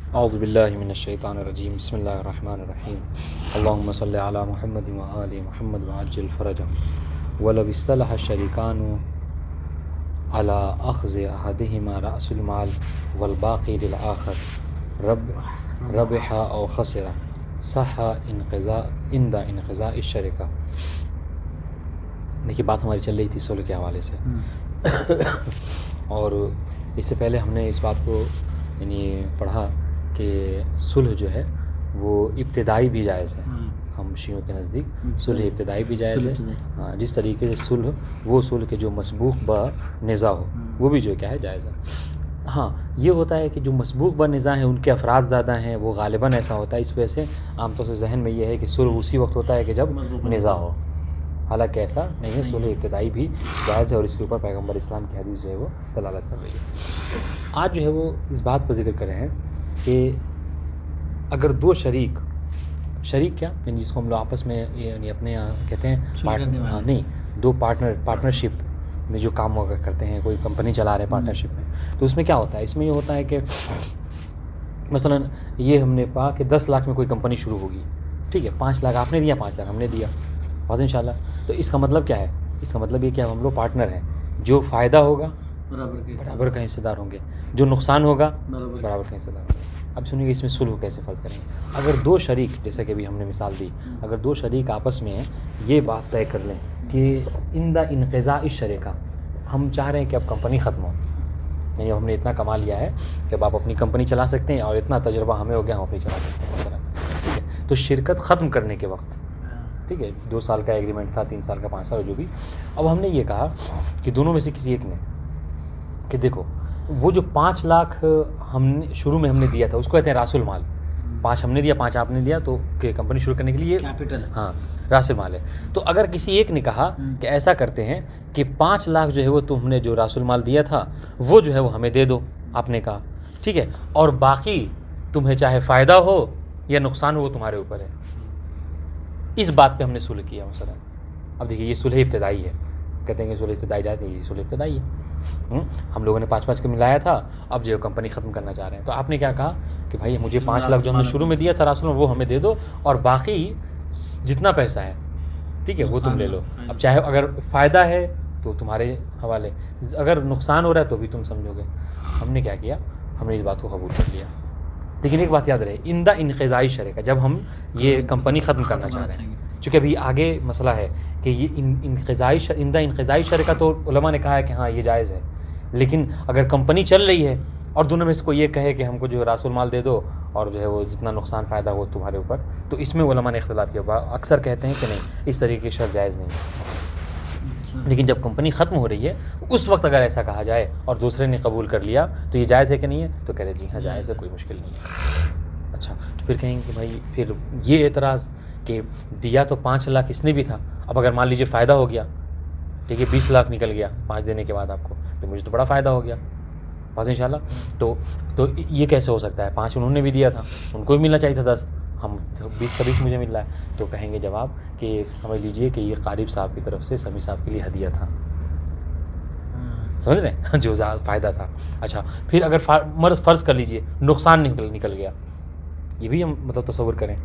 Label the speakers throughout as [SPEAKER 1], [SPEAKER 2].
[SPEAKER 1] اعوذ باللہ من الشیطان الرجیم، بسم اللہ الرحمن الرحیم، اللہم صلی علی محمد وآل محمد وعجل فرجهم ولو اصطلح الشریکان علی اخذ احدہما رأس المال والباقی للآخر ربح او خسر صح عند انقضاء الشرکہ۔ دیکھیے بات ہماری چل رہی تھی صلح کے حوالے سے، اور اس سے پہلے ہم نے اس بات کو یعنی پڑھا کہ صلح جو ہے وہ ابتدائی بھی جائز ہے۔ ہم شیعوں کے نزدیک صلح ابتدائی بھی جائز ہے، جس طریقے سے صلح وہ صلح کے جو مسبوق بنزاع ہو وہ بھی جو کیا ہے جائز ہے۔ ہاں یہ ہوتا ہے کہ جو مسبوق بنزاع ہیں ان کے افراد زیادہ ہیں، وہ غالباً ایسا ہوتا ہے، اس وجہ سے عام طور سے ذہن میں یہ ہے کہ صلح اسی وقت ہوتا ہے کہ جب نزاع ہو، حالانکہ ایسا نہیں ہے۔ صلح ابتدائی بھی جائز ہے اور اس کے اوپر پیغمبر اسلام کی حدیث جو ہے وہ دلالت کر رہی ہے۔ آج جو ہے وہ اس بات پر ذکر کر رہے ہیں کہ اگر دو شریک کیا یعنی جس کو ہم لوگ آپس میں یعنی اپنے یہاں کہتے ہیں نہیں، دو پارٹنرشپ میں جو کام کرتے ہیں، کوئی کمپنی چلا رہے پارٹنرشپ میں، تو اس میں کیا ہوتا ہے؟ اس میں یہ ہوتا ہے کہ مثلا یہ ہم نے کہا کہ 10 لاکھ میں کوئی کمپنی شروع ہوگی، ٹھیک ہے، 5 لاکھ آپ نے دیا، 5 لاکھ ہم نے دیا، بس انشاءاللہ۔ تو اس کا مطلب کیا ہے؟ اس کا مطلب یہ کہ ہم لوگ پارٹنر ہیں، جو فائدہ ہوگا برابر کا حصہ دار ہوں گے، جو نقصان ہوگا برابر کا حصہ دار ہوں گے۔ اب سنیے اس میں صلح کیسے فرض کریں گے۔ اگر دو شریک، جیسا کہ ابھی ہم نے مثال دی، اگر دو شریک آپس میں یہ بات طے کر لیں کہ عند انقضاء الشرکہ، ہم چاہ رہے ہیں کہ اب کمپنی ختم ہو، یعنی ہم نے اتنا کما لیا ہے کہ اب آپ اپنی کمپنی چلا سکتے ہیں اور اتنا تجربہ ہمیں ہو گیا، ہم اپنی چلا سکتے ہیں مثلا، ٹھیک ہے۔ تو شرکت ختم کرنے کے وقت، ٹھیک ہے، 2 سال کا ایگریمنٹ تھا، 3 سال کا، 5 سال، جو بھی، اب ہم نے یہ کہا کہ دونوں میں سے کسی ایک نے کہ دیکھو وہ جو 5 لاکھ ہم نے شروع میں ہم نے دیا تھا اس کو کہتے ہیں راس المال، 5 ہم نے دیا، 5 آپ نے دیا، تو کہ کمپنی شروع کرنے کے لیے
[SPEAKER 2] کیپٹل،
[SPEAKER 1] ہاں راس المال ہے۔ تو اگر کسی ایک نے کہا کہ ایسا کرتے ہیں کہ 5 لاکھ جو ہے وہ تم نے جو راس المال دیا تھا وہ جو ہے وہ ہمیں دے دو، آپ نے کہا ٹھیک ہے، اور باقی تمہیں چاہے فائدہ ہو یا نقصان ہو وہ تمہارے اوپر ہے، اس بات پہ ہم نے صلح کیا مثلا۔ اب دیکھیے یہ صلح ابتدائی ہے، کہتے ہیں کہ صلح ابتدائی جاتے ہیں، یہ صلح ابتدائی ہے، ہم لوگوں نے 5 کا ملایا تھا، اب جو کمپنی ختم کرنا چاہ رہے ہیں، تو آپ نے کیا کہا کہ بھائی مجھے 5 لاکھ جو ہم نے شروع میں دیا تھا راس المال وہ ہمیں دے دو، اور باقی جتنا پیسہ ہے ٹھیک ہے وہ تم لے لو، اب چاہے اگر فائدہ ہے تو تمہارے حوالے، اگر نقصان ہو رہا ہے تو بھی تم سمجھو گے۔ ہم نے کیا کیا؟ ہم نے اس بات کو قبول کر لیا، لیکن ایک بات یاد رہے، عند انقضاء الشرکہ، جب ہم یہ کمپنی ختم کرنا چاہ رہے ہیں، چونکہ ابھی آگے مسئلہ ہے کہ یہ عند انقضاء الشرکہ تو علماء نے کہا ہے کہ ہاں یہ جائز ہے، لیکن اگر کمپنی چل رہی ہے اور دونوں میں سے کوئی یہ کہے کہ ہم کو جو راس المال دے دو اور جو ہے وہ جتنا نقصان فائدہ ہو تمہارے اوپر، تو اس میں علماء نے اختلاف کیا، اکثر کہتے ہیں کہ نہیں، اس طریقے کی شرط جائز نہیں ہے۔ لیکن جب کمپنی ختم ہو رہی ہے اس وقت اگر ایسا کہا جائے اور دوسرے نے قبول کر لیا تو یہ جائز ہے کہ نہیں ہے؟ تو کہہ رہے جی ہاں جائز ہے، کوئی مشکل نہیں ہے۔ اچھا، تو پھر کہیں گے بھائی پھر یہ اعتراض کہ دیا تو 5 لاکھ اس نے بھی تھا، اب اگر مان لیجیے فائدہ ہو گیا، ٹھیک ہے، 20 لاکھ نکل گیا 5 دینے کے بعد آپ کو، تو مجھے تو بڑا فائدہ ہو گیا بس انشاءاللہ۔ تو یہ کیسے ہو سکتا ہے؟ 5 انہوں نے بھی دیا تھا، ان کو بھی ملنا چاہیے تھا 10، ہم 20 کا 20 مجھے مل رہا ہے، تو کہیں گے جواب کہ سمجھ لیجئے کہ یہ قارب صاحب کی طرف سے سمیع صاحب کے لیے ہدیہ تھا، سمجھ رہے ہیں، جو فائدہ تھا۔ اچھا پھر اگر فرض کر لیجئے نقصان نکل گیا، یہ بھی ہم مطلب تصور کریں،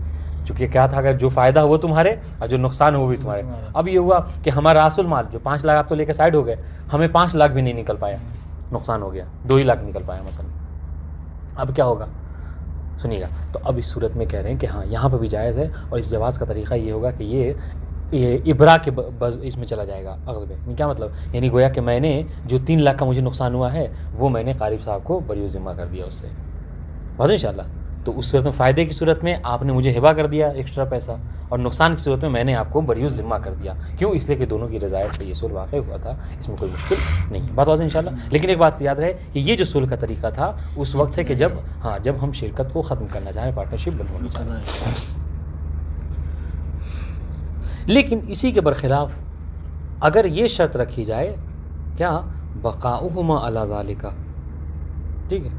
[SPEAKER 1] چونکہ کیا تھا، اگر جو فائدہ ہو تمہارے اور جو نقصان ہو وہ بھی تمہارے۔ اب یہ ہوا کہ ہمارا راس المال جو 5 لاکھ آپ تو لے کے سائڈ ہو گئے، ہمیں 5 لاکھ بھی نہیں نکل پایا، نقصان ہو گیا، 2 ہی لاکھ نکل پایا مثلا، اب کیا ہوگا سنیے گا۔ تو اب اس صورت میں کہہ رہے ہیں کہ ہاں یہاں پہ بھی جائز ہے، اور اس جواز کا طریقہ یہ ہوگا کہ یہ ابرا کے اس میں چلا جائے گا، اغلب میں کیا مطلب، یعنی گویا کہ میں نے جو 3 لاکھ کا مجھے نقصان ہوا ہے وہ میں نے قارب صاحب کو بری ذمہ کر دیا اس سے، بس انشاءاللہ۔ تو اس صورت میں فائدے کی صورت میں آپ نے مجھے ہبہ کر دیا ایکسٹرا پیسہ، اور نقصان کی صورت میں نے آپ کو بری ذمہ کر دیا، کیوں؟ اس لیے کہ دونوں کی رضایت سے یہ صلح واقع ہوا تھا، اس میں کوئی مشکل نہیں، بات واضح انشاءاللہ۔ لیکن ایک بات یاد رہے کہ یہ جو صلح کا طریقہ تھا اس وقت ہے کہ جب ہم شرکت کو ختم کرنا چاہیں، پارٹنرشپ بنوانا چاہیں۔ لیکن اسی کے برخلاف اگر یہ شرط رکھی جائے، کیا؟ بقاؤہما علی ذالک، ٹھیک ہے،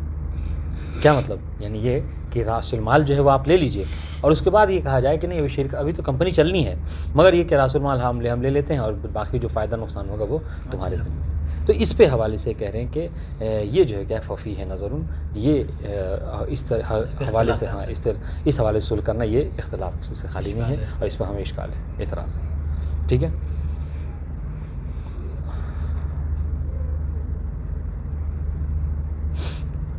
[SPEAKER 1] کیا مطلب؟ یعنی یہ کہ راس المال جو ہے وہ آپ لے لیجئے، اور اس کے بعد یہ کہا جائے کہ نہیں ابھی تو کمپنی چلنی ہے، مگر یہ کہ راس المال ہم لے لیتے ہیں اور باقی جو فائدہ نقصان ہوگا وہ تمہارے ذمہ ہے۔ تو اس پہ حوالے سے کہہ رہے ہیں کہ یہ جو ہے کیا ففی ہے نظر، یہ اس طرح حوالے سے ہاں اس حوالے سے صلح کرنا یہ اختلاف سے خالی نہیں ہے، اور اس پہ ہمیں اشکال ہے، اعتراض ہے. ٹھیک ہے.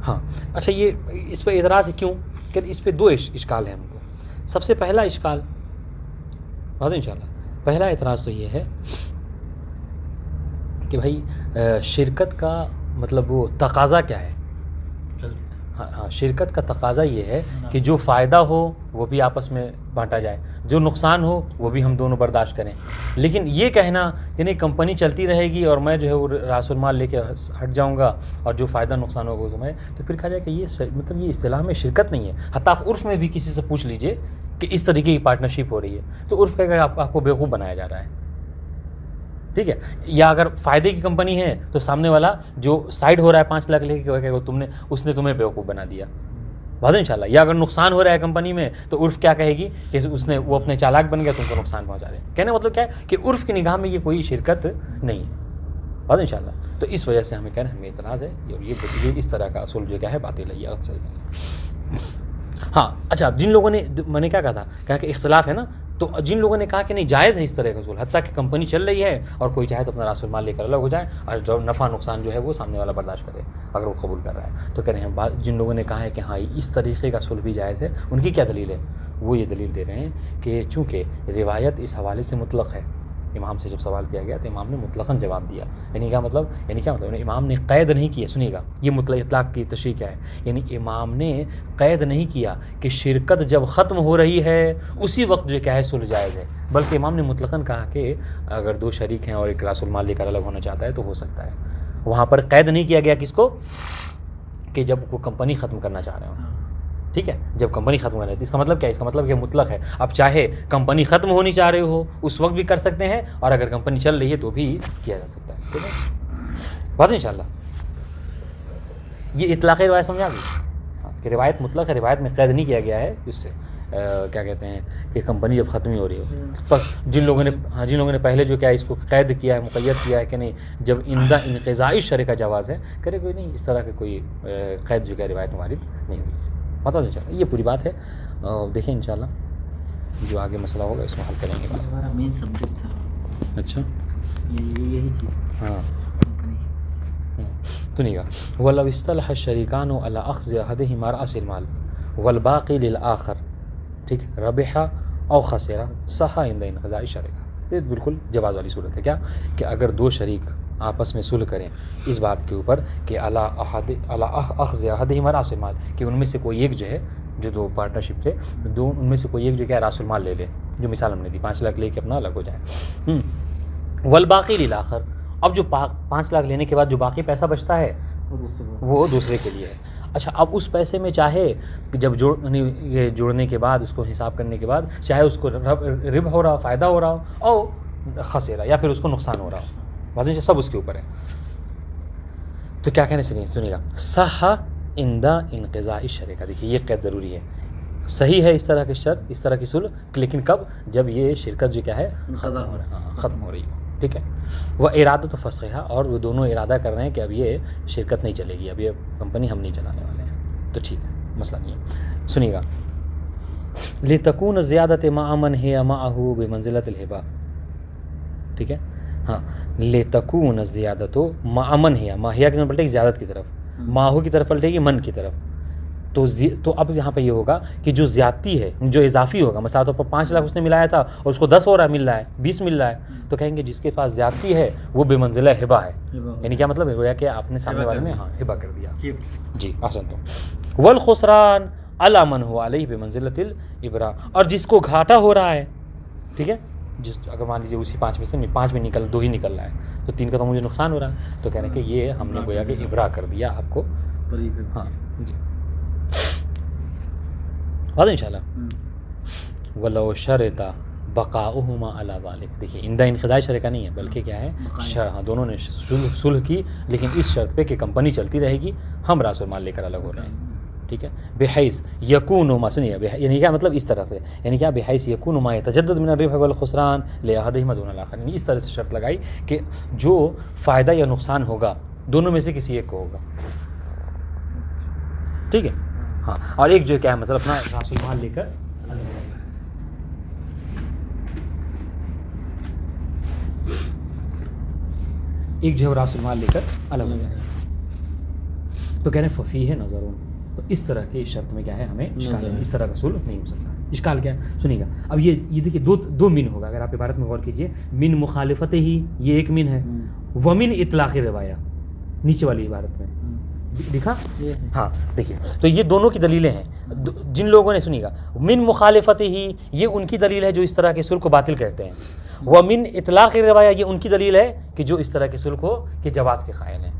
[SPEAKER 1] ہاں اچھا، یہ اس پہ اعتراض ہے کیوں کہ اس پہ دو اشکال ہیں ہم کو. سب سے پہلا اشکال واضح انشاءاللہ، پہلا اعتراض تو یہ ہے کہ بھائی شرکت کا مطلب وہ تقاضا کیا ہے. ہاں شرکت کا تقاضا یہ ہے کہ جو فائدہ ہو وہ بھی آپس میں بانٹا جائے، جو نقصان ہو وہ بھی ہم دونوں برداشت کریں. لیکن یہ کہنا کہ نہیں کمپنی چلتی رہے گی اور میں جو ہے وہ راس المال لے کے ہٹ جاؤں گا اور جو فائدہ نقصان ہوگا وہ میں، تو پھر کہا جائے کہ یہ مطلب یہ اصطلاح میں شرکت نہیں ہے. حتیٰ آپ عرف میں بھی کسی سے پوچھ لیجئے کہ اس طریقے کی پارٹنرشپ ہو رہی ہے تو عرف کہے گا آپ کو بیوقوف بنایا جا رہا ہے. ٹھیک ہے. یا اگر فائدے کی کمپنی ہے تو سامنے والا جو سائڈ ہو رہا ہے 5 لاکھ لے کے اس نے تمہیں بیوقوف بنا دیا. واضح انشاءاللہ. یا اگر نقصان ہو رہا ہے کمپنی میں تو عرف کیا کہے گی کہ وہ اپنے چالاک بن گیا، تم کو نقصان پہنچا دے. کہنے مطلب کیا ہے کہ عرف کی نگاہ میں یہ کوئی شرکت نہیں ہے. واضح انشاءاللہ. تو اس وجہ سے ہمیں کہنا ہمیں اعتراض ہے، اور یہ اس طرح کا اصول جو کیا ہے باطل ہے، یہ صحیح نہیں ہے. ہاں اچھا، جن لوگوں نے میں نے کیا کہا کہ اختلاف ہے نا، تو جن لوگوں نے کہا کہ نہیں جائز ہے اس طرح کا اصول، حتیٰ کہ کمپنی چل رہی ہے اور کوئی چاہے تو اپنا راس المال لے کر الگ ہو جائے اور جو نفع نقصان جو ہے وہ سامنے والا برداشت کرے اگر وہ قبول کر رہا ہے. تو کہہ رہے ہیں جن لوگوں نے کہا ہے کہ ہاں اس طریقے کا صلح بھی جائز ہے، ان کی کیا دلیل ہے؟ وہ یہ دلیل دے رہے ہیں کہ چونکہ روایت اس حوالے سے مطلق ہے. امام سے جب سوال کیا گیا تو امام نے مطلقاً جواب دیا. یعنی کیا مطلب امام نے قید نہیں کیا. سنیے گا یہ اطلاق کی تشریح کیا ہے. یعنی امام نے قید نہیں کیا کہ شرکت جب ختم ہو رہی ہے اسی وقت جو کیا ہے صلح جائز ہے، بلکہ امام نے مطلقاً کہا کہ اگر 2 شریک ہیں اور ایک راس المال لے کر الگ ہونا چاہتا ہے تو ہو سکتا ہے. وہاں پر قید نہیں کیا گیا کس کو کہ جب وہ کمپنی ختم کرنا چاہ رہے ہوں. ٹھیک ہے. جب کمپنی ختم ہونا ہے اس کا مطلب کیا ہے؟ اس کا مطلب کہ مطلق ہے. اب چاہے کمپنی ختم ہونی چاہ رہے ہو اس وقت بھی کر سکتے ہیں، اور اگر کمپنی چل رہی ہے تو بھی کیا جا سکتا ہے. ٹھیک ہے. بات انشاءاللہ یہ اطلاق روایت سمجھا گئی کہ روایت مطلق ہے، روایت میں قید نہیں کیا گیا ہے اس سے کیا کہتے ہیں کہ کمپنی جب ختم ہی ہو رہی ہو. بس جن لوگوں نے پہلے جو کیا اس کو قید کیا ہے، مقید کیا ہے کہ نہیں جب انقضائی شرع کا جواز ہے، کرے کوئی نہیں اس طرح کے کوئی قید جو کہ روایت وارد نہیں ہوئی ہے. پتہ نہیں چلا. یہ پوری بات ہے. دیکھیں انشاءاللہ جو آگے مسئلہ ہوگا اس میں حل کریں گے.
[SPEAKER 2] ہمارا مین سبجیکٹ تھا.
[SPEAKER 1] اچھا
[SPEAKER 2] یہی چیز.
[SPEAKER 1] ہاں سنیے گا. وَلَوْ اصْطَلَحَ الشَّرِيكَانُ عَلَىٰ أَخْذِ أَحَدِهِمَا رَأْسَ الْمَالِ وَالْبَاقِي لِلْآخَرِ ٹھیک رَبِحَ أَوْ خَسِرَ صَحَّ عِنْدَ انقضاء الشَّرِكَ. یہ بالکل جواز والی صورت ہے. کیا کہ اگر 2 شریک آپس میں صلح کریں اس بات کے اوپر کہ عَلَىٰ أَخْذِ أَحَدِهِمَا رَأْسَ الْمَالِ کہ ان میں سے کوئی ایک جو ہے، جو 2 پارٹنرشپ تھے ان میں سے کوئی ایک جو کیا راس المال لے لے، جو مثال ہم نے دی 5 لاکھ لے کے اپنا الگ ہو جائے. والباقی للآخر. اب جو 5 لاکھ لینے کے بعد جو باقی پیسہ بچتا ہے وہ دوسرے کے لیے ہے. اچھا اب اس پیسے میں چاہے جب جوڑنے کے بعد اس کو حساب کرنے کے بعد چاہے اس کو ربح ہو رہا ہو، فائدہ ہو رہا ہو، اور خسرہ یا پھر اس کو نقصان ہو رہا ہو، واضح سب اس کے اوپر ہے. تو کیا کہنے سنیے گا. صح عند انقضاء الشرع کا. دیکھیے یہ قید ضروری ہے. صحیح ہے اس طرح کی شرط، اس طرح کی صلح، لیکن کب؟ جب یہ شرکت جو کیا ہے ختم ہو رہی ہو. ٹھیک ہے. وہ ارادہ تو فسخہ، اور وہ دونوں ارادہ کر رہے ہیں کہ اب یہ شرکت نہیں چلے گی، اب یہ کمپنی ہم نہیں چلانے والے ہیں. تو ٹھیک ہے، مسئلہ نہیں ہے. سنیے گا. لتکون زیادت ما من ہے معه بمنزلۃ الہبہ. ٹھیک ہے. ہاں لتکون زیادت ما من ہے، ماہیہ کی طرف پلٹے گی زیادت کی طرف، ماہو کی طرف پلٹے گی من کی طرف. تو اب یہاں پہ یہ ہوگا کہ جو زیادتی ہے، جو اضافی ہوگا، مثلا طور پر 5 لاکھ اس نے ملایا تھا اور اس کو 10 ہو رہا ہے، مل رہا ہے 20 مل رہا ہے، تو کہیں گے جس کے پاس زیادتی ہے وہ بے منزلہ ہبہ ہے. یعنی کیا مطلب ہے کہ آپ نے سامنے والے نے ہبہ کر دیا. جی احسن. تو والخسران علی من هو علیہ بے منزلۃ الابراء. اور جس کو گھاٹا ہو رہا ہے، ٹھیک ہے، اگر مان لیجیے اسی 5 میں سے 5 میں 2 ہی نکل رہا ہے، تو 3 کا تو مجھے نقصان ہو رہا ہے، تو کہہ رہے ہیں کہ یہ ہم نے گویا کہ ابراء کر دیا آپ کو. ہاں جی واضح انشاءاللہ. ولو شرط بقاؤہما علی ذلک. دیکھیے عند انقضاء شرع کا نہیں ہے، بلکہ کیا ہے ہاں دونوں نے صلح کی، لیکن اس شرط پہ کہ کمپنی چلتی رہے گی، ہم راس المال لے کر الگ ہو رہے ہیں. ٹھیک ہے. بحیث یکون ما سنیے یعنی کیا مطلب اس طرح سے یعنی کیا بحیث یکون ما یتجدد من الربح والخسران لاحدهما دون الاخر یعنی اس طرح سے شرط لگائی کہ جو فائدہ یا نقصان ہوگا دونوں میں سے کسی ایک کو ہوگا. ٹھیک ہے. ہاں اور ایک جو کیا ہے مطلب اپنا راس المال لے کر ایک جو ہے راس المال لے کر الگ ہو جائے. تو کہہ رہے ہیں ففی ہے نظر. تو اس طرح کی شرط میں کیا ہے ہمیں اشکال ہے, اس طرح کا سلوک نہیں ہو سکتا. اشکال کیا ہے سنیے گا. اب یہ دیکھیے دو من ہوگا اگر آپ عبارت میں غور کیجئے. من مخالفت ہی یہ ایک من ہے, ومن اطلاق روایہ نیچے والی عبارت میں لکھا. ہاں دیکھیے تو یہ دونوں کی دلیلیں ہیں. جن لوگوں نے سنیے گا من مخالفت ہی یہ ان کی دلیل ہے جو اس طرح کے سلوک کو باطل کہتے ہیں. ومن اطلاق روایہ یہ ان کی دلیل ہے کہ جو اس طرح کے سلوک ہو کہ جواز کے قائل ہیں.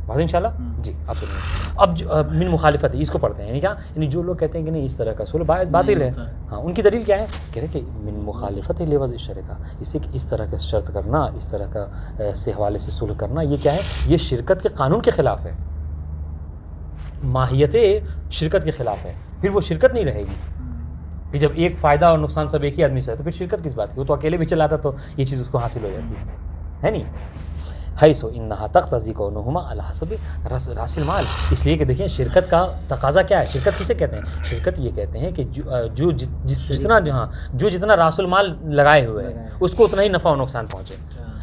[SPEAKER 1] بات انشاءاللہ جی آپ سنیے. اب من مخالفت اس کو پڑھتے ہیں یعنی کیا یعنی جو لوگ کہتے ہیں کہ نہیں اس طرح کا سلوک باطل ہے. ہاں ان کی دلیل کیا ہے کہہ رہے کہ من مخالفت لوضع الشرکہ اس سے کہ اس طرح کا شرط کرنا اس طرح کا سے حوالے سے سلوک کرنا یہ کیا ہے یہ شرکت کے قانون کے خلاف ہے. ماہیت شرکت کے خلاف ہے. پھر وہ شرکت نہیں رہے گی کہ جب ایک فائدہ اور نقصان سب ایک ہی آدمی سے ہے تو پھر شرکت کس بات کی. وہ تو اکیلے بھی چلاتا تو یہ چیز اس کو حاصل ہو جاتی ہے نہیں. حیث انہا تقتضی کونہما علی حسب راس المال اس لیے کہ دیکھیں شرکت کا تقاضا کیا ہے. شرکت کسے کہتے ہیں شرکت یہ کہتے ہیں کہ جو جتنا راس المال لگائے ہوئے ہیں اس کو اتنا ہی نفع و نقصان پہنچے.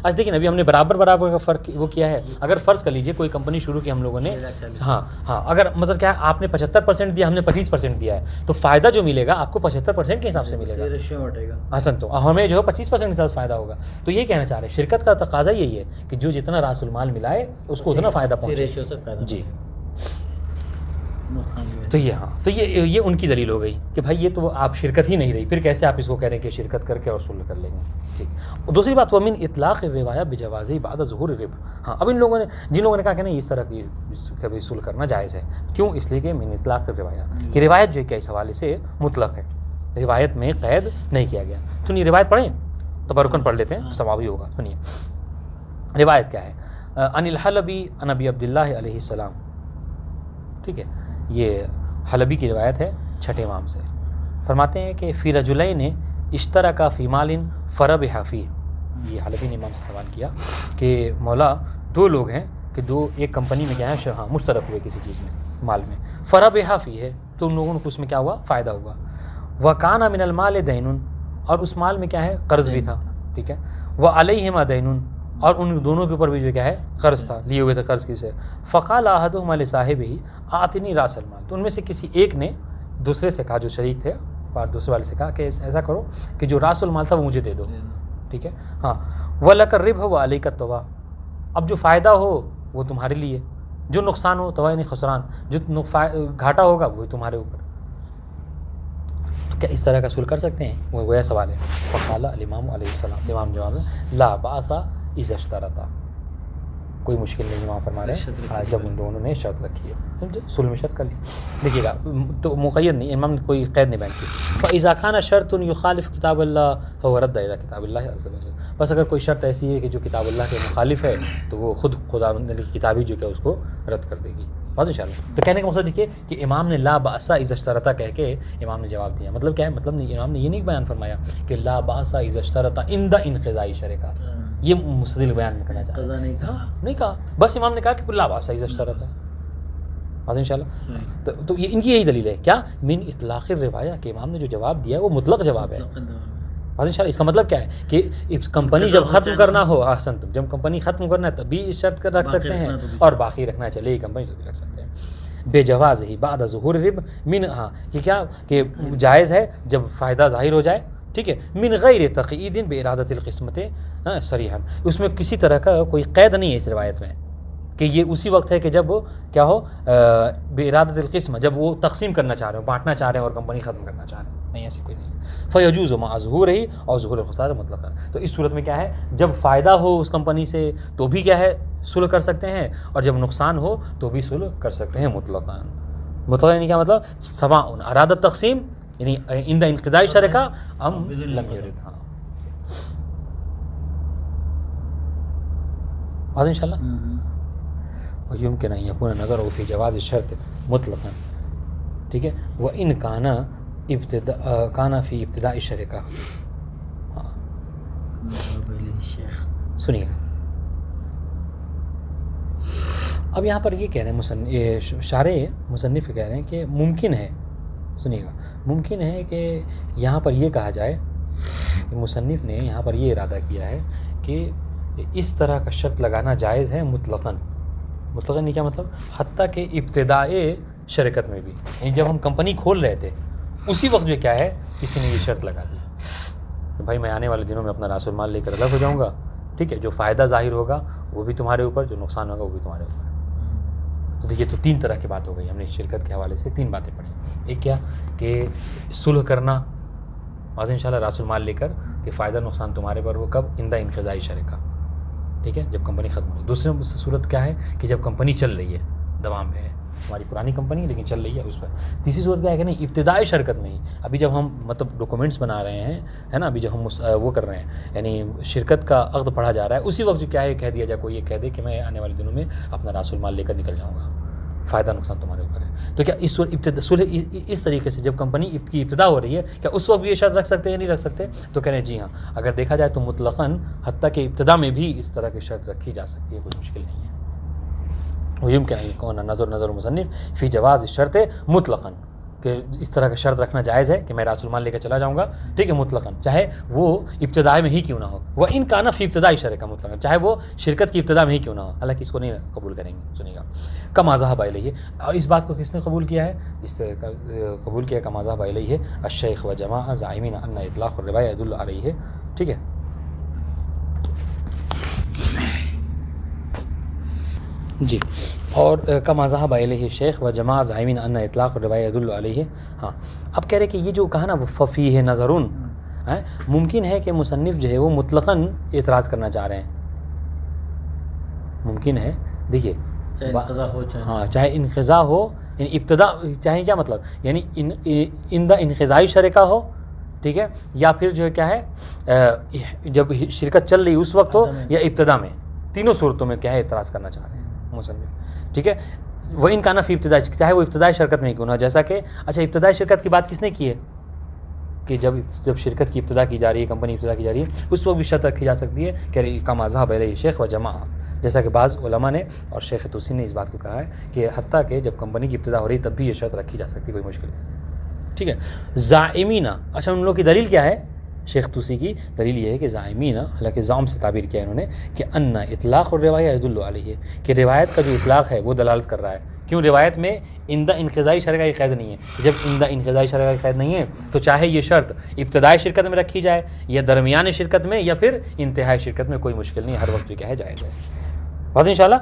[SPEAKER 1] آج دیکھیں ابھی ہم نے برابر کا فرق وہ کیا ہے. اگر فرض کر لیجئے کوئی کمپنی شروع کی ہم لوگوں نے ہاں اگر مطلب کیا ہے آپ نے 75% دیا ہم نے 25% دیا ہے تو فائدہ جو ملے گا آپ کو 75% کے حساب سے ملے گا. حسن تو ہمیں جو ہے 25% کے حساب سے فائدہ ہوگا. تو یہ کہنا چاہ رہے ہیں شرکت کا تقاضا یہی ہے کہ جو جتنا راس المال ملائے اس کو اتنا فائدہ پہنچے. جی تو یہ ان کی دلیل ہو گئی کہ بھائی یہ تو آپ شرکت ہی نہیں رہی. پھر کیسے آپ اس کو کہہ رہے ہیں کہ شرکت کر کے وصول کر لیں گے. ٹھیک. دوسری بات ومن اطلاق الروایہ بجواز بعد ظہور الربح. ہاں اب ان لوگوں نے جن لوگوں نے کہا کہ نہیں اس طرح کی وصول کرنا جائز ہے. کیوں اس لیے کہ من اطلاق الروایہ کہ روایت جو ہے کہ اس حوالے سے مطلق ہے. روایت میں قید نہیں کیا گیا. سنیے روایت پڑھیں تبرکن پڑھ لیتے ہیں ثواب ہی ہوگا. سنیے روایت کیا ہے. ان الحلبی عن ابی عبداللہ علیہ السلام. ٹھیک ہے یہ حلبی کی روایت ہے چھٹے امام سے. فرماتے ہیں کہ فی رجلین اشترکا فی مال فربح فیہ. یہ حلبی نے امام سے سوال کیا کہ مولا دو لوگ ہیں کہ دو ایک کمپنی میں کیا ہے مشترک ہوئے کسی چیز میں مال میں. فربح فیہ تو ان لوگوں کو اس میں کیا ہوا فائدہ ہوا. وکان من المال دین اور اس مال میں کیا ہے قرض بھی تھا. ٹھیک ہے. وعلیہما دین اور ان دونوں کے اوپر بھی جو کیا ہے قرض تھا لیے ہوئے تھے قرض کی سے. فقال احدہما لصاحبہ آتنی راس المال. تو ان میں سے کسی ایک نے دوسرے سے کہا جو شریک تھے اور دوسرے والے سے کہا کہ ایسا کرو کہ جو راس المال تھا وہ مجھے دے دو. ٹھیک ہے. ہاں وَلَكَ الرِّبْحُ وَعَلَيْكَ الطَّوَعُ. اب جو فائدہ ہو وہ تمہارے لیے جو نقصان ہو طوع یعنی خسران جو گھاٹا ہوگا وہ تمہارے اوپر. تو کیا اس طرح کا سلوک کر سکتے ہیں وہ گویا سوال ہے. فقال الامام علیہ السلام امام جواب ہے لا باس اذا اشترطا. کوئی مشکل نہیں وہاں فرما رہے ہیں جب ان دونوں نے شرط رکھی ہے سلم میں شرط کر لی. دیکھیے گا تو مقید نہیں امام نے کوئی قید نہیں بیان کی. فاذا كان شرط يخالف کتاب اللہ فهو رد الى کتاب اللہ عز وجل. بس اگر کوئی شرط ایسی ہے کہ جو کتاب اللہ کے مخالف ہے تو وہ خود خدا کی کتاب ہی جو کہ اس کو رد کر دے گی. بس انشاءاللہ. تو کہنے کا مقصد دیکھیے کہ امام نے لا باس اذا اشترطا کہہ کے امام نے جواب دیا. مطلب کیا ہے مطلب نہیں امام نے یہ نہیں بیان فرمایا کہ لا باس اذا اشترطا عند انقضاء شرکا. یہ مستدل بیان نہیں کرنا چاہتا نہیں کہا. بس امام نے کہا کہ لا باس اذا اشترطا. بس انشاءاللہ. تو یہ ان کی یہی دلیل ہے کیا من اطلاق الروایہ کہ امام نے جو جواب دیا ہے وہ مطلق جواب ہے. بس انشاءاللہ. اس کا مطلب کیا ہے کہ کمپنی جب ختم کرنا ہو احسن جب کمپنی ختم کرنا ہے تب بھی شرط کر رکھ سکتے ہیں اور باقی رکھنا چلے گی کمپنی تو بھی رکھ سکتے ہیں. بے جواز ہی بعد ظہور الربح من یہ کیا کہ جائز ہے جب فائدہ ظاہر ہو جائے. ٹھیک ہے. من غیر تقیید بارادۃ القسمت صریحا. اس میں کسی طرح کا کوئی قید نہیں ہے اس روایت میں کہ یہ اسی وقت ہے کہ جب کیا ہو بارادۃ القسم جب وہ تقسیم کرنا چاہ رہے ہو بانٹنا چاہ رہے ہیں اور کمپنی ختم کرنا چاہ رہے ہیں. نہیں ایسی کوئی نہیں. فیجوز مع ظہور ہی اور ظہور الخسارہ مطلقا. تو اس صورت میں کیا ہے جب فائدہ ہو اس کمپنی سے تو بھی کیا ہے صلح کر سکتے ہیں اور جب نقصان ہو تو بھی صلح کر سکتے ہیں مطلقاً. مطلق یعنی کیا مطلب سواء اراد التقسیم یعنی عند انقضاء شرکا ام لم یرد. ہاں بات انشاءاللہ. ويمكن ان يكون نظره في جواز الشرط مطلقا ٹھیک ہے. وہ ان کانا فی ابتداء شرکہ. ہاں سنیے گا. اب یہاں پر یہ کہہ رہے ہیں مصنف کہہ رہے ہیں کہ ممکن ہے، سنیے گا، ممکن ہے کہ یہاں پر یہ کہا جائے کہ مصنف نے یہاں پر یہ ارادہ کیا ہے کہ اس طرح کا شرط لگانا جائز ہے مطلقاً. مطلقاً یہ کیا مطلب؟ حتیٰ کہ ابتدائے شرکت میں بھی، یعنی جب ہم کمپنی کھول رہے تھے اسی وقت جو کیا ہے کسی نے یہ شرط لگا دی کہ بھائی میں آنے والے دنوں میں اپنا راس المال لے کر الگ ہو جاؤں گا. ٹھیک ہے، جو فائدہ ظاہر ہوگا وہ بھی تمہارے اوپر، جو نقصان ہوگا وہ بھی تمہارے اوپر. تو دیکھیے، تو 3 طرح کی بات ہو گئی. ہم نے شرکت کے حوالے سے 3 باتیں پڑھی. ایک کیا کہ صلح کرنا واضح انشاءاللہ راس المال لے کر کہ فائدہ نقصان تمہارے پر، وہ کب؟ عند انقضاء شرکہ. ٹھیک ہے، جب کمپنی ختم ہوئی. دوسری صورت کیا ہے کہ جب کمپنی چل رہی ہے، دوام پہ ہے، ہماری پرانی کمپنی لیکن چل رہی ہے اس پر. تیسری صورت کیا ہے کہ نہیں، ابتدائی شرکت میں ہی ابھی جب ہم مطلب ڈاکومنٹس بنا رہے ہیں، ہے نا، ابھی جب ہم وہ کر رہے ہیں یعنی شرکت کا عقد پڑھا جا رہا ہے، اسی وقت جو کیا ہے کہہ دیا جائے، کوئی یہ کہہ دے کہ میں آنے والے دنوں میں اپنا راس المال لے کر نکل جاؤں گا، فائدہ نقصان تمہارے اوپر ہے. تو کیا اس صلح اس طریقے سے جب کمپنی کی ابتدا ہو رہی ہے، کیا اس وقت بھی یہ شرط رکھ سکتے ہیں یا نہیں رکھ سکتے؟ تو کہہ رہے ہیں جی ہاں، اگر دیکھا جائے تو مطلقاً حتیٰ کہ ابتدا میں بھی اس طرح کی شرط رکھی جا سکتی ہے، کوئی مشکل نہیں ہے. وہیم کیا ہے کون نظر مصنف فی جواز شرط مطلقاً، کہ اس طرح کا شرط رکھنا جائز ہے کہ میں راس المال لے کر چلا جاؤں گا. ٹھیک ہے، مطلقاً، چاہے وہ ابتدائی میں ہی کیوں نہ ہو. وہ ان کانا فی ابتدائی شرکہ مطلقاً، چاہے وہ شرکت کی ابتدا میں ہی کیوں نہ ہو. حالانکہ اس کو نہیں قبول کریں گے. سنیے گا، کما ذهب الیہ. اور اس بات کو کس نے قبول کیا ہے؟ اس قبول کیا کما ذهب الیہ الشیخ و جماعہ زعیمین ان اطلاق الروایہ يدل علیہ. ٹھیک ہے، جی. اور کما ذهب الیہ الشیخ و جماعہ زعیمین ان اطلاق الروایہ يدل علیہ. ہاں، اب کہہ رہے کہ یہ جو کہا نا وہ ففیہ نظرون، ممکن ہے کہ مصنف جو ہے وہ مطلقاً اعتراض کرنا چاہ رہے ہیں. ممکن ہے، دیکھیے، ہاں، چاہے انقضاء ہو، یعنی ابتدا، چاہے کیا مطلب، یعنی ان دا انقضائی شرکہ ہو، ٹھیک ہے، یا پھر جو ہے کیا ہے جب شرکت چل رہی اس وقت ہو یا ابتدا میں، تینوں صورتوں میں کیا ہے اعتراض کرنا چاہ رہے ہیں مصنف. ٹھیک ہے، وہ ان کانا فی ابتدائی، چاہے وہ ابتدائی شرکت میں کیوں نہ. جیسا کہ اچھا، ابتدائی شرکت کی بات کس نے کی ہے کہ جب شرکت کی ابتدا کی جا رہی ہے، کمپنی ابتدا کی جا رہی ہے، اس وقت بھی شرط رکھی جا سکتی ہے کہ کما ذهب الیہ شیخ و جماعہ. جیسا کہ بعض علماء نے اور شیخ توسی نے اس بات کو کہا ہے کہ حتیٰ کہ جب کمپنی کی ابتدا ہو رہی ہے تب بھی یہ شرط رکھی جا سکتی ہے، کوئی مشکل نہیں. ٹھیک ہے، زائمینہ. اچھا، ان لوگوں کی دلیل کیا ہے؟ شیخ توسی کی دلیل یہ ہے کہ زائمینہ، حالانکہ زعم سے تعبیر کیا ہے انہوں نے، کہ ان اطلاق الروایہ يدل علیہ، کہ روایت کا جو اطلاق ہے وہ دلالت کر رہا ہے. کیوں؟ روایت میں عند انقضائی شرکہ کی قید نہیں ہے. جب عند انقضائی شرکہ کی قید نہیں ہے تو چاہے یہ شرط ابتدائی شرکت میں رکھی جائے یا درمیان شرکت میں یا پھر انتہائی شرکت میں، کوئی مشکل نہیں، ہر وقت جو کیا ہے جائز ہے. بس انشاءاللہ.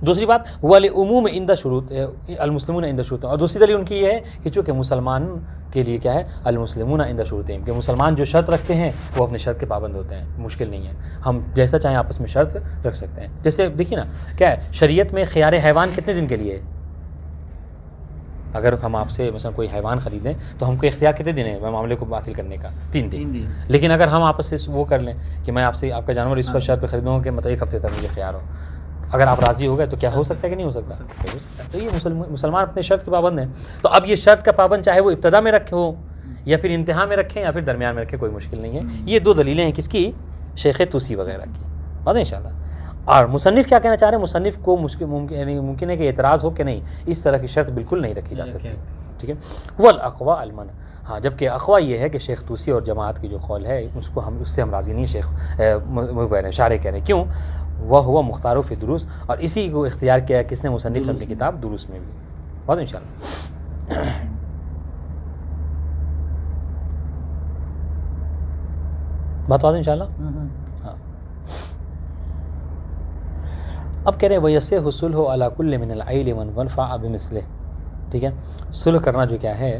[SPEAKER 1] دوسری بات، وَلِعُمُومِ عِنْدَ شُرُوطِ الْمُسْلِمُونَ عِنْدَ شُرُوطِ. اور دوسری دلیل ان کی یہ ہے کہ چونکہ مسلمان کے لیے کیا ہے المسلمون عند شروطہم، کہ مسلمان جو شرط رکھتے ہیں وہ اپنے شرط کے پابند ہوتے ہیں، مشکل نہیں ہے. ہم جیسا چاہیں آپس میں شرط رکھ سکتے ہیں. جیسے دیکھیے نا، کیا ہے شریعت میں خیار حیوان کتنے دن کے لیے ہے؟ اگر ہم آپ سے مثلا کوئی حیوان خریدیں تو ہم کو اختیار کتنے دن ہے معاملے کو حاصل کرنے کا؟ 3 دن. لیکن اگر ہم آپس سے وہ کر لیں کہ میں آپ سے آپ کا جانور اس پر شرط پہ خریدوں گا کہ مطلب 1 ہفتے تک مجھے خیار ہو، اگر آپ راضی ہو گئے تو کیا ہو سکتا ہے کہ نہیں ہو سکتا؟ ہو سکتا ہے. تو یہ مسلمان اپنے شرط کے پابند ہیں. تو اب یہ شرط کا پابند چاہے وہ ابتدا میں رکھے ہو یا پھر انتہا میں رکھیں یا پھر درمیان میں رکھیں، کوئی مشکل نہیں ہے. یہ 2 دلیلیں ہیں کس کی؟ شیخ توسی وغیرہ کی. بات ہے انشاءاللہ. اور مصنف کیا کہنا چاہ رہے ہیں؟ مصنف کو ممکن ہے کہ اعتراض ہو کہ نہیں، اس طرح کی شرط بالکل نہیں رکھی جا سکتی. ٹھیک ہے، والاقوى المنع. ہاں، جبکہ اقوی یہ ہے کہ شیخ توسی اور جماعت کی جو قول ہے اس سے ہم راضی نہیں. شیخ شارح کہہ رہے ہیں کیوں؟ وہ ہوا مختار فی دروس، اور اسی کو اختیار کیا ہے کس نے؟ مصنف اپنی کتاب دروس میں بھی. بات ہے انشاءاللہ. بات واضح انشاءاللہ. ہاں، اب کہہ رہے ہیں وَيَصِحُ الصُّلْحُ عَلَى كُلِّ مِنَ الْعَيْلِ وَانْفَعَ بِمِثْلِهِ. ٹھیک ہے، صلح کرنا جو کیا ہے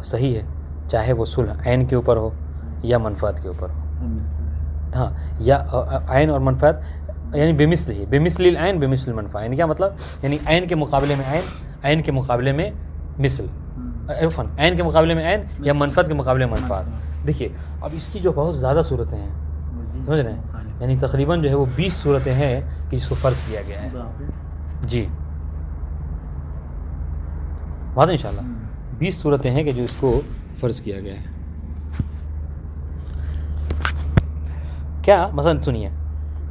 [SPEAKER 1] صحیح ہے، چاہے وہ صلح عین کے اوپر ہو یا منفعت کے اوپر ہو. ہاں، یا عین اور منفعت، یعنی بمثل العین بمثل المنفعہ. یعنی کیا مطلب؟ یعنی عین کے مقابلے میں عین، عین کے مقابلے میں مثل، عرفاً عین کے مقابلے میں عین یا منفعت کے مقابلے میں منفعت. دیکھیے، اب اس کی جو بہت زیادہ صورتیں ہیں، سمجھ رہے ہیں، یعنی تقریباً جو ہے وہ 20 صورتیں ہیں کہ جس کو فرض کیا گیا ہے. جی، واضح انشاءاللہ 20 صورتیں ہیں کہ جو اس کو فرض کیا گیا ہے. کیا مثلا سنیے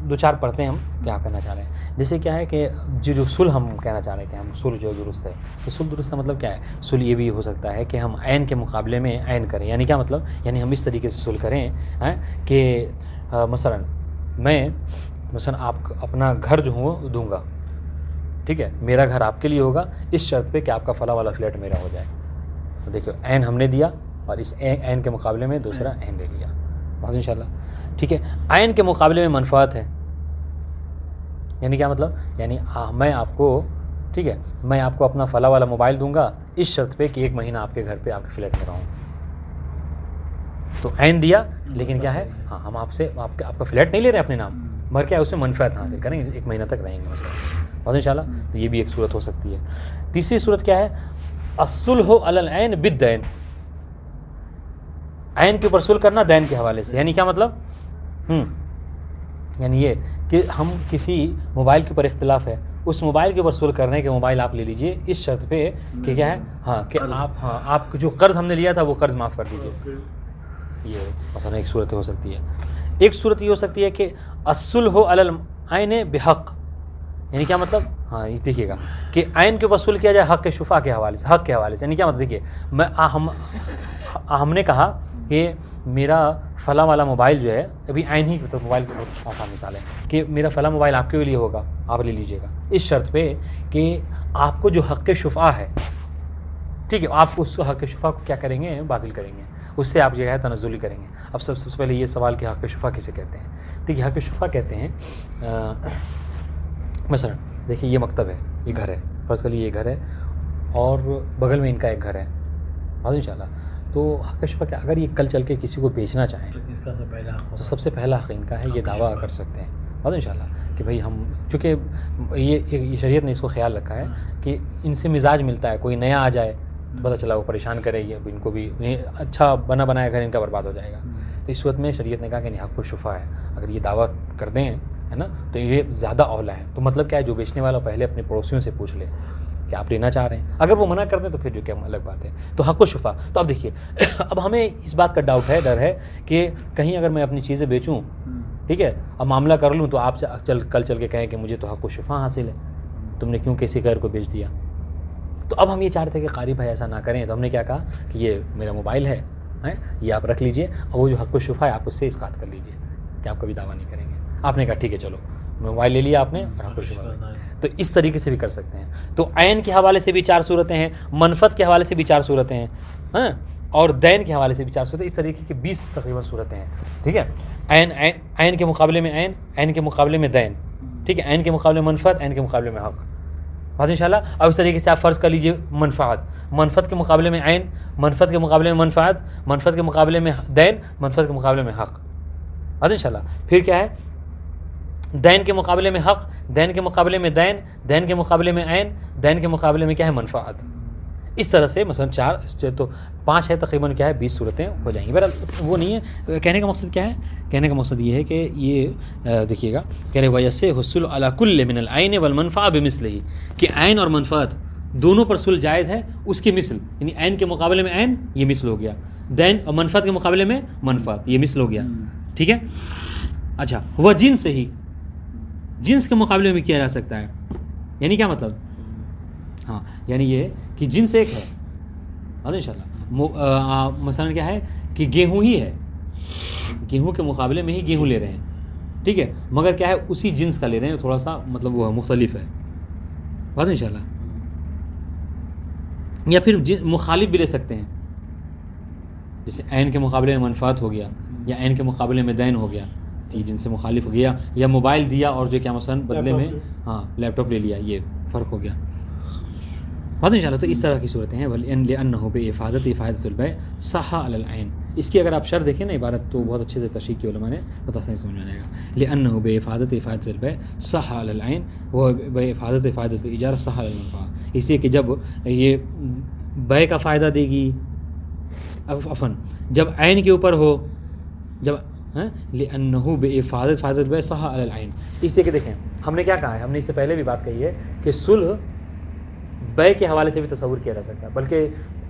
[SPEAKER 1] 2-4 پڑھتے ہیں ہم کیا کہنا چاہ رہے ہیں. جیسے کیا ہے کہ جو صلح ہم کہنا چاہ رہے ہیں کہ ہم صلح جو درست ہے، تو صلح درست کا مطلب کیا ہے؟ صلح یہ بھی ہو سکتا ہے کہ ہم عین کے مقابلے میں عین کریں. یعنی کیا مطلب؟ یعنی ہم اس طریقے سے صلح کریں کہ مثلا میں آپ اپنا گھر جو ہوں وہ دوں گا، ٹھیک ہے، میرا گھر آپ کے لیے ہوگا اس شرط پہ کہ آپ کا فلاں والا فلیٹ میرا ہو جائے. تو دیکھو عین ہم نے دیا اور اس عین کے مقابلے میں دوسرا عین لے لیا. بس انشاءاللہ ٹھیک ہے. عین کے مقابلے میں منفعت ہے. یعنی کیا مطلب؟ یعنی میں آپ کو، ٹھیک ہے، میں آپ کو اپنا فلاں والا موبائل دوں گا اس شرط پہ کہ 1 مہینہ آپ کے گھر پہ آپ کے فلیٹ میں رہوں. تو عین دیا لیکن کیا ہے، ہاں ہم آپ سے آپ کا فلیٹ نہیں لے رہے اپنے نام، مگر کیا ہے اس میں منفعت حاصل کریں گے، 1 مہینہ تک رہیں گے مثلا. بس انشاءاللہ تو یہ بھی ایک صورت ہو سکتی ہے. تیسری صورت کیا ہے؟ الصلح علی العین بالدین. عین کے اوپر صلح کرنا دین کے حوالے سے. یعنی کیا مطلب؟ یعنی یہ کہ ہم کسی موبائل کے اوپر اختلاف ہے، اس موبائل کے اوپر صلح کرنے کے موبائل آپ لے لیجئے اس شرط پہ کہ کیا ہے، ہاں کہ آپ جو قرض ہم نے لیا تھا وہ قرض معاف کر دیجئے. یہ مثلا ایک صورت ہو سکتی ہے. ایک صورت یہ ہو سکتی ہے کہ الصلح علی العین بحق. یعنی کیا مطلب؟ ہاں یہ دیکھیے گا کہ عین کے اوپر صلح کیا جائے حق شفا کے حوالے سے، حق کے حوالے سے. یعنی کیا مطلب؟ دیکھیے ہم نے کہا کہ میرا فلاں والا موبائل جو ہے، ابھی عین ہی تو موبائل کی بہت آسان مثال ہے کہ میرا فلاں موبائل آپ کے لیے ہوگا، آپ لے لیجئے گا اس شرط پہ کہ آپ کو جو حق شفا ہے، ٹھیک ہے، آپ اس کو حق شفا کو کیا کریں گے؟ باطل کریں گے، اس سے آپ جو ہے تنزلی کریں گے. اب سب سے پہلے یہ سوال کہ حق شفا کسے کہتے ہیں؟ دیکھیے حق شفا کہتے ہیں مثلا دیکھیے یہ مکتب ہے، یہ گھر ہے، فرض کر لیجیے یہ گھر ہے اور بغل میں ان کا ایک گھر ہے. بس انشاءاللہ تو حق شفا کیا؟ اگر یہ کل چل کے کسی کو بیچنا چاہیں تو سب سے پہلا حق ان کا ہے، یہ دعویٰ کر سکتے ہیں. بس انشاءاللہ کہ بھائی ہم، چونکہ یہ شریعت نے اس کو خیال رکھا ہے کہ ان سے مزاج ملتا ہے، کوئی نیا آ جائے پتہ چلا وہ پریشان کرے گی، اب ان کو بھی اچھا بنایا گھر ان کا برباد ہو جائے گا. تو اس وقت میں شریعت نے کہا کہ نہیں، حق و شفا ہے، اگر یہ دعویٰ کر دیں ہے نا تو یہ زیادہ اولا ہے. تو مطلب کیا ہے، جو بیچنے والا پہلے اپنے پڑوسیوں سے پوچھ لے کہ آپ لینا چاہ رہے ہیں، اگر وہ منع کر دیں تو پھر جو کیا الگ بات ہے. تو حق و شفا. تو اب دیکھیے اب ہمیں اس بات کا ڈر ہے کہ کہیں اگر میں اپنی چیزیں بیچوں، ٹھیک ہے، اب معاملہ کر لوں تو آپ کل چل کے کہیں کہ مجھے تو حق و شفا حاصل ہے، تم نے کیوں کسی غیر کو بیچ دیا. تو اب ہم یہ چاہتے ہیں کہ قاری بھائی ایسا نہ کریں. تو ہم نے کیا کہا کہ یہ میرا موبائل ہے، یہ آپ رکھ لیجئے، اور وہ جو حق و شفا ہے آپ اس سے اسقاط کر لیجئے کہ آپ کبھی دعویٰ نہیں کریں گے. آپ نے کہا ٹھیک ہے چلو موبائل لے لیا آپ نے اور حق و شفا. تو اس طریقے سے بھی کر سکتے ہیں. تو عین کے حوالے سے بھی 4 صورتیں ہیں، منفعت کے حوالے سے بھی 4 صورتیں ہیں، اور دین کے حوالے سے بھی 4 صورتیں. اس طریقے کی 20 تقریباً صورتیں ہیں. ٹھیک ہے، عین کے مقابلے میں عین کے مقابلے میں دین، ٹھیک ہے، عین کے مقابلے میں منفعت، عین کے مقابلے میں حق. بس انشاءاللہ. اور اس طریقے سے آپ فرض کر لیجئے منفعت کے مقابلے میں عین، منفعت کے مقابلے میں منفعت، منفعت کے مقابلے میں دین، منفعت کے مقابلے میں حق. بس انشاءاللہ. پھر کیا ہے، دین کے مقابلے میں حق، دین کے مقابلے میں دین، دین کے مقابلے میں عین، دین کے مقابلے میں کیا ہے، منفعت. اس طرح سے مثلا 4 تو 5 ہے تقریباً کیا ہے 20 صورتیں ہو جائیں گی. بہرحال وہ نہیں ہے. کہنے کا مقصد کیا ہے؟ کہنے کا مقصد یہ ہے کہ یہ دیکھیے گا کہہ رہے وَيَسِّهُ الصُّلْحُ عَلَى كُلِّ مِنَ الْعَيْنِ وَالْمَنْفَعَةِ بِمِثْلِهِ، کہ عین اور منفعت دونوں پر صلح جائز ہے اس کی مثل. یعنی عین کے مقابلے میں عین، یہ مثل ہو گیا، دین اور منفعت کے مقابلے میں منفعت، یہ مثل ہو گیا. ٹھیک ہے. اچھا، وہ جنس ہی، جنس کے مقابلے میں کیا جا سکتا ہے. یعنی کیا مطلب؟ ہاں یعنی یہ کہ جنس ایک ہے انشاءاللہ. مثلا کیا ہے کہ گیہوں ہی ہے، گیہوں کے مقابلے میں ہی گیہوں لے رہے ہیں، ٹھیک ہے، مگر کیا ہے اسی جنس کا لے رہے ہیں، تھوڑا سا مطلب وہ مختلف ہے. بس انشاءاللہ. یا پھر مخالف بھی لے سکتے ہیں، جیسے عین کے مقابلے میں منفعت ہو گیا، یا عین کے مقابلے میں دین ہو گیا، جن سے مخالف ہو گیا. یا موبائل دیا اور جو کیا مثلا بدلے میں لیپ ٹاپ لے لیا، یہ فرق ہو گیا. بس انشاءاللہ. تو اس طرح کی صورتیں ہیں. لِأَنَّهُ بِإِفَادَةِ الْبَيْعِ صَحَّ عَلَى الْعَيْنِ. اس کی اگر آپ شرح دیکھیں نا عبارت تو بہت اچھے سے تشریح کی علماء نے بتاتے سمجھ میں آ جائے گا. لِأَنَّهُ بِإِفَادَةِ الْبَيْعِ صَحَّ عَلَى الْعَيْنِ وَبِإِفَادَةِ الْإِجَارَةِ صَحَّ عَلَى الْمَنْفَعَةِ. اس لیے کہ جب یہ بے کا فائدہ دے گی، عفواً جب عین کے اوپر ہو، جب لِأَنَّهُ بِإِفَادَةِ الْبَيْعِ صَحَّ عَلَى الْعَيْنِ. اس لیے کہ دیکھیں ہم نے کیا کہا ہے، ہم نے اس سے پہلے بھی بات کہی ہے کہ صلح بے کے حوالے سے بھی تصور کیا جا سکتا ہے، بلکہ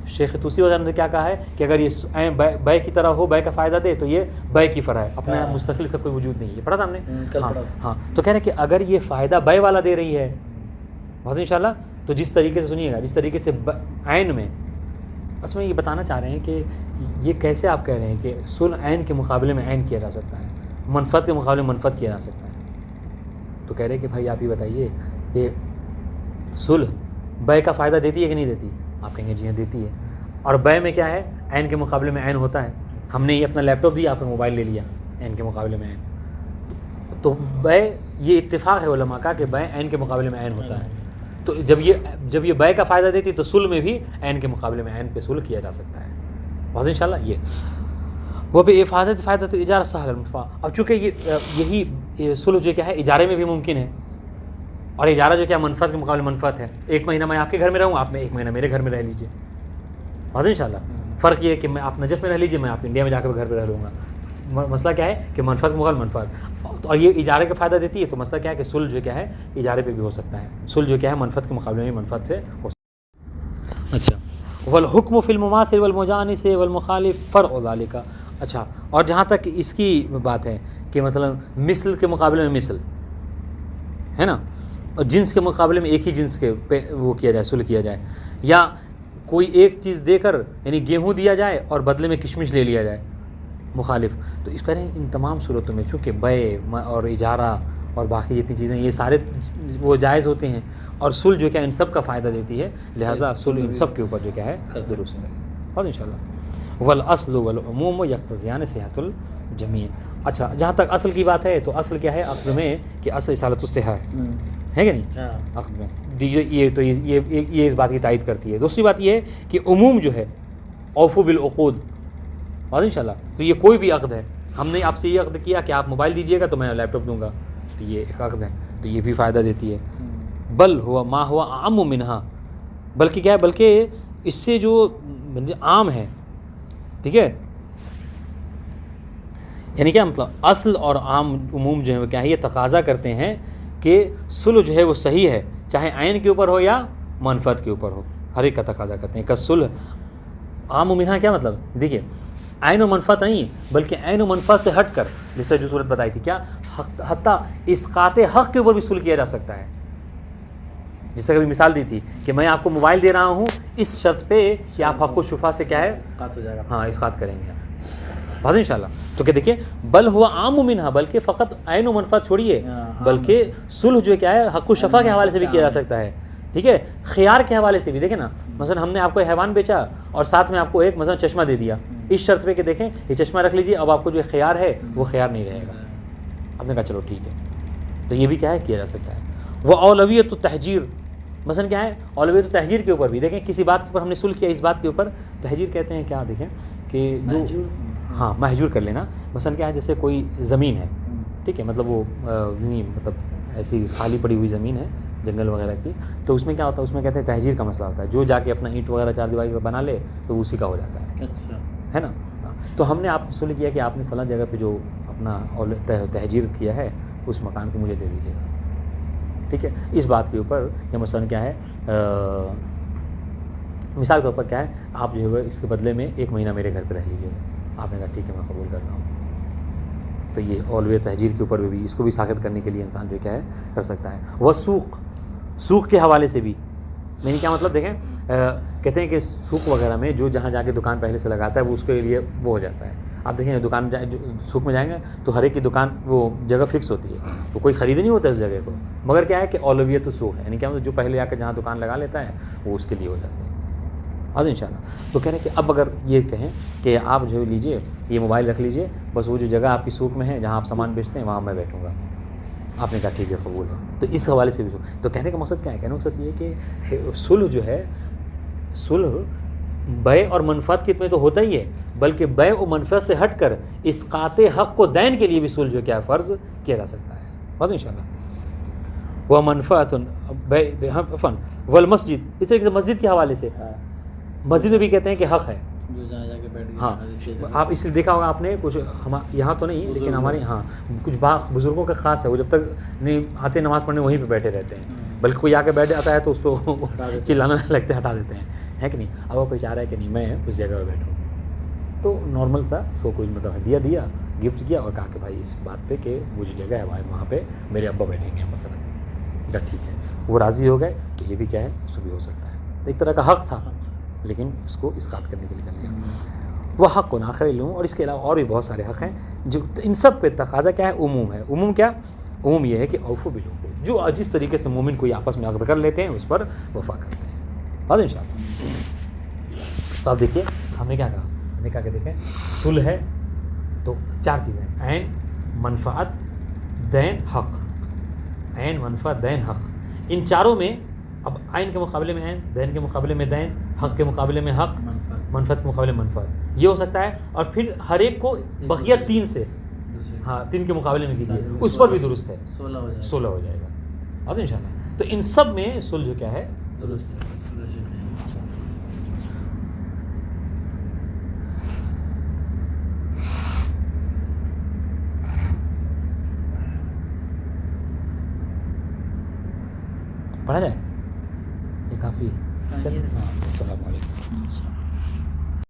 [SPEAKER 1] شیخ طوسی وغیرہ نے کیا کہا ہے کہ اگر یہ بے کی طرح ہو، بے کا فائدہ دے تو یہ بے کی فرع ہے، اپنا مستقل سے کوئی وجود نہیں ہے. یہ پڑھا تھا ہم نے. ہاں تو کہہ رہے ہیں کہ اگر یہ فائدہ بے والا دے رہی ہے واضح انشاءاللہ، تو جس طریقے سے سنیے گا، جس طریقے سے عین میں اس میں یہ بتانا چاہ رہے ہیں کہ یہ کیسے آپ کہہ رہے ہیں کہ صلح عین کے مقابلے میں عین کیا جا سکتا ہے، منفعت کے مقابلے میں منفعت کیا جا سکتا ہے. تو کہہ رہے ہیں کہ بھائی آپ یہ بتائیے کہ صلح بے کا فائدہ دیتی ہے کہ نہیں دیتی؟ آپ کہیں گے جی ہاں دیتی ہے. اور بے میں کیا ہے؟ عین کے مقابلے میں عین ہوتا ہے. ہم نے یہ اپنا لیپ ٹاپ دیا، آپ نے موبائل لے لیا، عین کے مقابلے میں عین. تو بے یہ اتفاق ہے علماء کا کہ بے عین کے مقابلے میں عین ہوتا ہے. تو جب یہ بے کا فائدہ دیتی تو صلح میں بھی عین کے مقابلے میں عین پہ صلح کیا جا سکتا ہے. واضح انشاءاللہ. یہ وہ بھی افادت فائدہ تو اجارہ سہل المنفع. اب چونکہ یہ صلح جو کیا ہے اجارے میں بھی ممکن ہے، اور اجارہ جو کیا منفعت کے مقابلے منفعت ہے. 1 مہینہ میں آپ کے گھر میں رہوں، آپ میں 1 مہینہ میرے گھر میں رہ لیجیے. واضح انشاءاللہ. فرق یہ ہے کہ میں آپ نجف میں رہ لیجیے، میں آپ انڈیا میں جا کر گھر پہ رہ لوں گا. مسئلہ کیا ہے کہ منفعت کے مقابلے منفعت، اور یہ اجارے کا فائدہ دیتی ہے. تو مسئلہ کیا ہے کہ صلح جو کیا ہے اجارے پہ بھی ہو سکتا ہے. صلح جو کیا ہے منفعت کے مقابلے میں منفعت سے ہو سکتا ہے. اچھا والحکم فی المماثل والمجانس والمخالف فرع ذالک. اچھا اور جہاں تک اس کی بات ہے کہ مطلب مثل کے مقابلے میں مثل ہے نا، اور جنس کے مقابلے میں ایک ہی جنس کے پہ وہ کیا جائے، صلح کیا جائے، یا کوئی ایک چیز دے کر یعنی گیہوں دیا جائے اور بدلے میں کشمش لے لیا جائے مخالف. تو اس کریں ان تمام صورتوں میں چونکہ بے اور اجارہ اور باقی جتنی چیزیں یہ سارے وہ جائز ہوتے ہیں، اور صلح جو کیا ان سب کا فائدہ دیتی ہے، لہٰذا صلح ان سب کے اوپر جو کیا ہے درست ہے. اور انشاءاللہ والاصل والعموم یقتضیان صحت الجمیع. اچھا جہاں تک اصل کی بات ہے تو اصل کیا ہے عقد میں کہ اصل اصالت الصحہ ہے کہ نہیں عقد میں. یہ تو یہ اس بات کی تائید کرتی ہے. دوسری بات یہ ہے کہ عموم جو ہے اوفو بالعقود. واضح انشاءاللہ. تو یہ کوئی بھی عقد ہے، ہم نے آپ سے یہ عقد کیا کہ آپ موبائل دیجیے گا تو میں لیپ ٹاپ دوں گا، تو یہ ایک عقد ہے، تو یہ بھی فائدہ دیتی ہے. بل ہوا ما ہوا عام منہا، بلکہ کیا ہے بلکہ اس سے جو عام ہے، ٹھیک ہے. یعنی کیا مطلب اصل اور عام عموم جو ہے وہ کیا ہے یہ تقاضا کرتے ہیں کہ صلح جو ہے وہ صحیح ہے، چاہے عین کے اوپر ہو یا منفعت کے اوپر ہو، ہر ایک کا تقاضا کرتے ہیں. کہ صلح عام و منہا کیا مطلب؟ دیکھیے عین و منفعت نہیں بلکہ عین و منفعت سے ہٹ کر، جس سے جو صورت بتائی تھی کیا حتیٰ اسقاط حق کے اوپر بھی صلح کیا جا سکتا ہے. جس سے کبھی مثال دی تھی کہ میں آپ کو موبائل دے رہا ہوں اس شرط پہ کہ آپ حق و شفا سے کیا ہے ہاں اسقاط کریں گے. واضح انشاءاللہ. تو کہ دیکھیے بل ہوا عام منہا، بلکہ فقط عین و منفعت چھوڑیے، بلکہ صلح جو کیا ہے حق و شفا کے حوالے سے بھی کیا جا سکتا ہے. ٹھیک ہے، خیار کے حوالے سے بھی. دیکھیں نا مثلا ہم نے آپ کو حیوان بیچا اور ساتھ میں آپ کو ایک مثلا چشمہ دے دیا اس شرط پہ کہ دیکھیں یہ چشمہ رکھ لیجیے، اب آپ کو جو خیار ہے وہ خیار نہیں رہے گا. آپ نے کہا چلو ٹھیک ہے، تو یہ بھی کیا ہے کیا جا سکتا ہے. وہ اولویت التحجیر، مثلا کیا ہے اولویت التحجیر کے اوپر بھی دیکھیں کسی بات کے اوپر ہم نے صلح کیا، اس بات کے اوپر تحجیر کہتے ہیں کیا، دیکھیں کہ جو ہاں محجور کر لینا. مثلا کیا ہے جیسے کوئی زمین ہے، ٹھیک ہے، مطلب وہ مطلب ایسی خالی پڑی ہوئی زمین ہے جنگل وغیرہ کی، تو اس میں کیا ہوتا ہے، اس میں کہتے ہیں تحجیر کا مسئلہ ہوتا ہے. جو جا کے اپنا اینٹ وغیرہ چار دیواری بنا لے تو اسی کا ہو جاتا ہے.
[SPEAKER 2] اچھا
[SPEAKER 1] ہے نا. تو ہم نے آپ سے صلح کیا کہ آپ نے فلاں جگہ پہ جو اپنا تحجیر کیا ہے اس مکان کو مجھے دے دیجیے گا. ٹھیک ہے، اس بات کے اوپر یا مثلا کیا ہے مثال کے طور پر کیا ہے آپ جو ہے اس کے بدلے میں 1 مہینہ میرے گھر پہ رہ لیجیے گا. آپ نے کہا ٹھیک ہے میں قبول کر رہا ہوں. تو یہ اولویہ تحجیر کے اوپر بھی اس کو بھی ساخت کرنے کے لیے انسان جو کیا ہے کر سکتا ہے. وہ سوق کے حوالے سے بھی یعنی کیا مطلب دیکھیں کہتے ہیں کہ سوق وغیرہ میں جو جہاں جا کے دکان پہلے سے لگاتا ہے وہ اس کے لیے وہ ہو جاتا ہے. آپ دیکھیں دکان سوق میں جائیں گے تو ہر ایک کی دکان وہ جگہ فکس ہوتی ہے، وہ کوئی خرید نہیں ہوتا ہے اس جگہ کو، مگر کیا ہے کہ اولویت سوق ہے، یعنی کیا مطلب جو پہلے آ کے جہاں دکان لگا لیتا ہے وہ اس کے لیے ہو جاتا ہے. آج انشاءاللہ. تو کہہ رہے ہیں کہ اب اگر یہ کہیں کہ آپ جو لیجئے یہ موبائل رکھ لیجئے، بس وہ جو جگہ آپ کی سوق میں ہے جہاں آپ سامان بیچتے ہیں وہاں میں بیٹھوں گا. آپ نے کہا ٹھیک ہے قبول ہے. تو اس حوالے سے بھی تو کہنے کا مقصد کیا ہے، کہنے کا مقصد یہ ہے کہ صلح جو ہے صلح بے اور منفعت کے میں تو ہوتا ہی ہے، بلکہ بے و منفعت سے ہٹ کر اسقاط حق کو دین کے لیے بھی صلح جو کیا فرض کیا جا سکتا ہے. بس انشاءاللہ. وہ منفعت فن والمسجد، اس طریقے سے مسجد کے حوالے سے مسجد میں بھی کہتے ہیں کہ حق ہے. ہاں آپ اس لیے دیکھا ہوگا آپ نے کچھ یہاں تو نہیں لیکن ہمارے یہاں کچھ بزرگوں کا خاص ہے، وہ جب تک نہیں آتے نماز پڑھنے وہیں پہ بیٹھے رہتے ہیں. بلکہ کوئی آ کے بیٹھ جاتا ہے تو اس کو
[SPEAKER 2] ہٹا دیتے ہیں.
[SPEAKER 1] چلانا لگتے ہیں، ہٹا دیتے ہیں، ہے کہ نہیں. اب وہ کوئی چاہ رہا ہے کہ نہیں میں اس جگہ پہ بیٹھوں، تو نارمل سا سو کوئی مطلب ہدیہ دیا، گفٹ کیا اور کہا کہ بھائی اس بات پہ کہ وہ جو جگہ ہے وہاں پہ میرے ابا بیٹھیں گے مثلا. ٹھیک ہے، وہ راضی ہو گئے تو یہ بھی کیا ہے اس پہ بھی ہو سکتا ہے. ایک طرح کا حق تھا لیکن اس کو اسقاط کرنے کے لیے کر لیا. وہ حق آخر لوں. اور اس کے علاوہ اور بھی بہت سارے حق ہیں جو ان سب پہ تقاضا کیا ہے، عموم ہے. عموم کیا؟ عموم یہ ہے کہ اوفو بالعقود، جو جس طریقے سے مومن کوئی آپس میں عقد کر لیتے ہیں اس پر وفا کرتے ہیں. بات ان شاء اللہ. تو آپ دیکھیے ہم نے کیا کہا، ہم نے کہا کہ دیکھیں صلح ہے تو 4 چیزیں، عین، منفعت، دین، حق. عین، منفعت، دین، حق. ان چاروں میں اب عین کے مقابلے میں عین، دین کے مقابلے میں دین، حق کے مقابلے میں حق، منفعت کے مقابلے میں منفعت، یہ ہو سکتا ہے. اور پھر ہر ایک کو بقیہ 3 سے، ہاں 3 کے مقابلے میں کیجیے، اس پر بھی درست ہے، 16 ہو جائے گا. بات ان شاء اللہ. تو ان سب میں صلح کیا ہے، درست ہے. پڑھا جائے یہ کافی. السلام علیکم.